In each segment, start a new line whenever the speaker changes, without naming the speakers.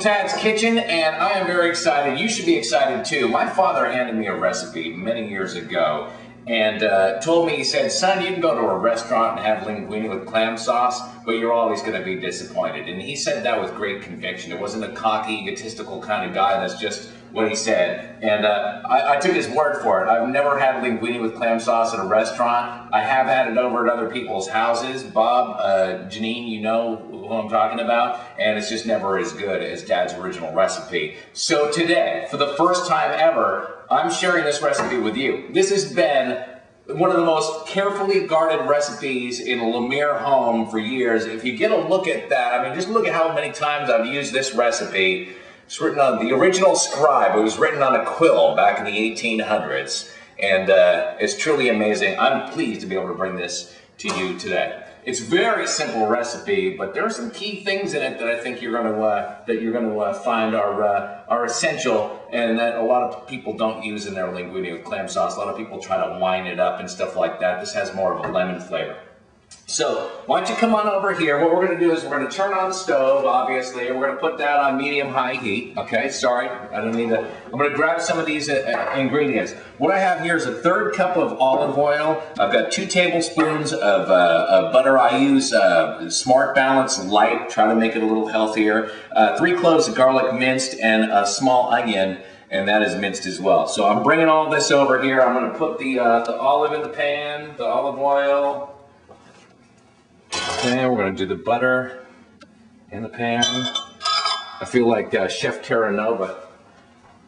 Tad's Kitchen, and I am very excited. You should be excited too. My father handed me a recipe many years ago and told me, he said, son, you can go to a restaurant and have linguine with clam sauce, but you're always going to be disappointed. And he said that with great conviction. It wasn't a cocky, egotistical kind of guy. That's just what he said. And I took his word for it. I've never had linguine with clam sauce at a restaurant. I have had it over at other people's houses. Bob, Janine, you know who I'm talking about, and it's just never as good as Dad's original recipe. So today, for the first time ever, I'm sharing this recipe with you. This has been one of the most carefully guarded recipes in a Lemire home for years. If you get a look at that, I mean, just look at how many times I've used this recipe. It's written on the original scribe. It was written on a quill back in the 1800s. And it's truly amazing. I'm pleased to be able to bring this to you today. It's a very simple recipe, but there are some key things in it that I think you're going to find are essential, and that a lot of people don't use in their linguine with clam sauce. A lot of people try to wine it up and stuff like that. This has more of a lemon flavor. So why don't you come on over here? What we're going to do is we're going to turn on the stove, obviously, and we're going to put that on medium-high heat. Okay, sorry, I don't need that. I'm going to grab some of these ingredients. What I have here is a 1/3 cup of olive oil. I've got 2 tablespoons of butter. I use Smart Balance Light, try to make it a little healthier. 3 cloves of garlic minced, and a small onion, and that is minced as well. So I'm bringing all this over here. I'm going to put the olive in the pan, the olive oil. Okay, we're going to do the butter in the pan. I feel like Chef Terranova.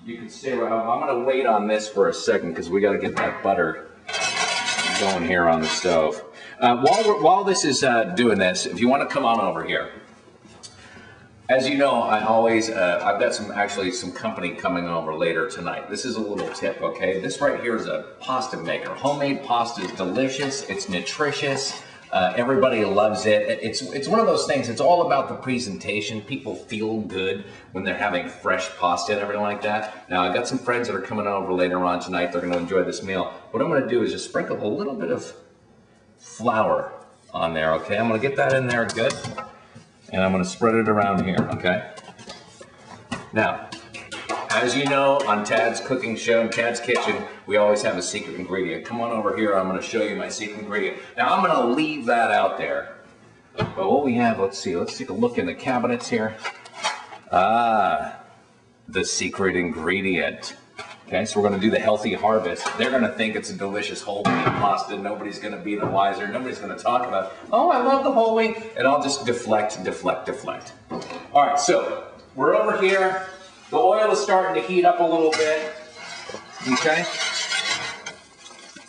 You can stay right. I'm going to wait on this for a second because we got to get that butter going here on the stove. While this is doing this, if you want to come on over here. As you know, I always, I've got some company coming over later tonight. This is a little tip, okay? This right here is a pasta maker. Homemade pasta is delicious. It's nutritious. Everybody loves it. It's one of those things, it's all about the presentation. People feel good when they're having fresh pasta and everything like that. Now, I've got some friends that are coming over later on tonight. They're going to enjoy this meal. What I'm going to do is just sprinkle a little bit of flour on there, okay? I'm going to get that in there good, and I'm going to spread it around here, okay? Now, as you know, on Tad's cooking show, Tad's Kitchen, we always have a secret ingredient. Come on over here, I'm going to show you my secret ingredient. Now, I'm going to leave that out there. But what we have, let's see, let's take a look in the cabinets here. Ah, the secret ingredient. Okay, so we're going to do the healthy harvest. They're going to think it's a delicious whole wheat pasta. Nobody's going to be the wiser. Nobody's going to talk about, oh, I love the whole wheat. And I'll just deflect. All right, so we're over here. The oil is starting to heat up a little bit, okay?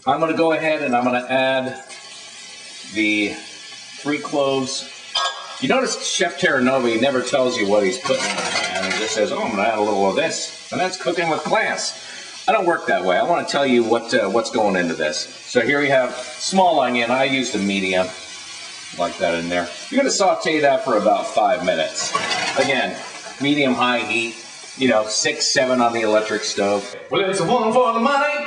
I'm going to go ahead and I'm going to add the 3 cloves. You notice Chef Terranova, he never tells you what he's putting in the pan. He just says, oh, I'm going to add a little of this, and that's cooking with class. I don't work that way. I want to tell you what's going into this. So here we have small onion. I used a medium, like that in there. You're going to saute that for about 5 minutes. Again, medium-high heat. You know, 6, 7 on the electric stove. Well, it's 1 for the money,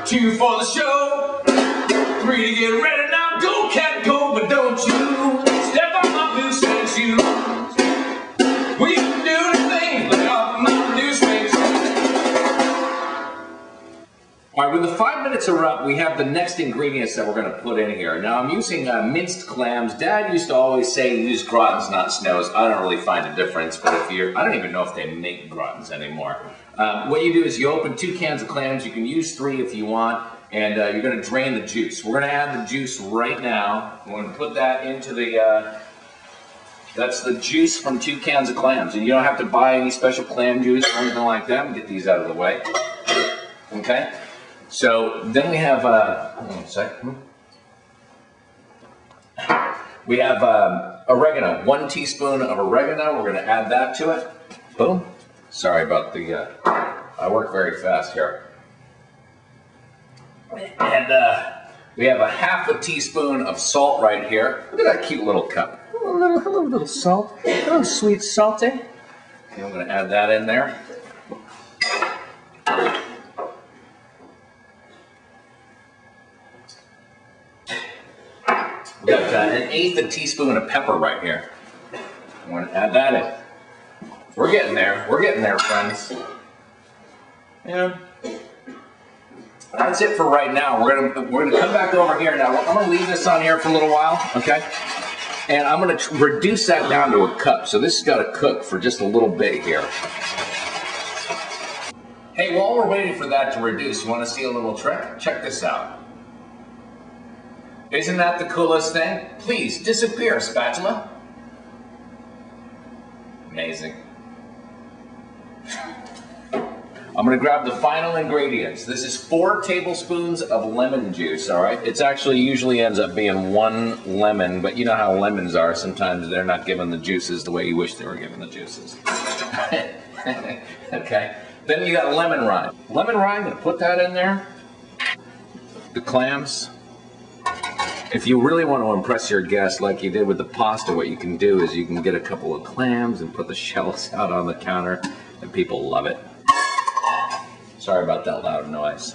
2 for the show, 3 to get ready. Now go, cat, go, but don't you step on my blue suede shoes. We can do the thing, lay off my new suede shoes. All right, when the 5 minutes are up, we have the next ingredients that we're going to put in here. Now, I'm using minced clams. Dad used to always say use gratins, not snows. I don't really find a difference, but I don't even know if they make gratins anymore. What you do is you open 2 cans of clams. You can use 3 if you want, and you're going to drain the juice. We're going to add the juice right now. We're going to put that into the, that's the juice from 2 cans of clams. And you don't have to buy any special clam juice or anything like that. Get these out of the way. Okay? So then we have, one second. We have oregano, 1 teaspoon of oregano. We're going to add that to it. Boom. Sorry about the, I work very fast here. And we have a 1/2 teaspoon of salt right here. Look at that cute little cup. A little salt, a little sweet salty. Okay, I'm going to add that in there. We got an 1/8 teaspoon of pepper right here. I'm going to add that in. We're getting there. We're getting there, friends. Yeah. That's it for right now. We're gonna come back over here now. I'm gonna leave this on here for a little while, okay? And I'm gonna reduce that down to a cup. So this has got to cook for just a little bit here. Hey, while we're waiting for that to reduce, you want to see a little trick? Check this out. Isn't that the coolest thing? Please disappear, spatula. Amazing. I'm going to grab the final ingredients. This is 4 tablespoons of lemon juice, all right? It's actually usually ends up being 1 lemon, but you know how lemons are. Sometimes they're not given the juices the way you wish they were given the juices. Okay. Then you got lemon rind. Lemon rind, I'm going to put that in there. The clams. If you really want to impress your guests like you did with the pasta, what you can do is you can get a couple of clams and put the shells out on the counter, and people love it. Sorry about that loud noise.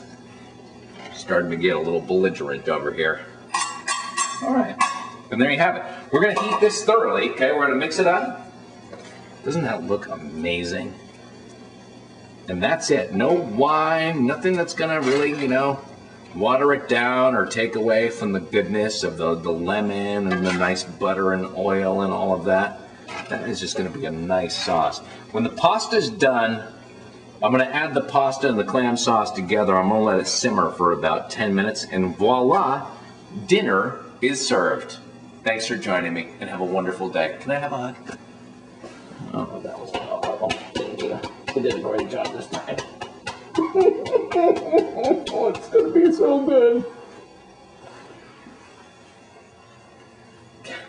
Starting to get a little belligerent over here. All right, and there you have it. We're going to heat this thoroughly, okay? We're going to mix it up. Doesn't that look amazing? And that's it. No wine, nothing that's going to really, you know, water it down or take away from the goodness of the lemon and the nice butter and oil and all of that. That is just going to be a nice sauce. When the pasta's done, I'm going to add the pasta and the clam sauce together. I'm going to let it simmer for about 10 minutes, and voila, dinner is served. Thanks for joining me, and have a wonderful day. Can I have a hug? Oh, that was horrible. Thank you. You did a great job this time. Oh, it's going to be so good.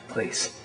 Please.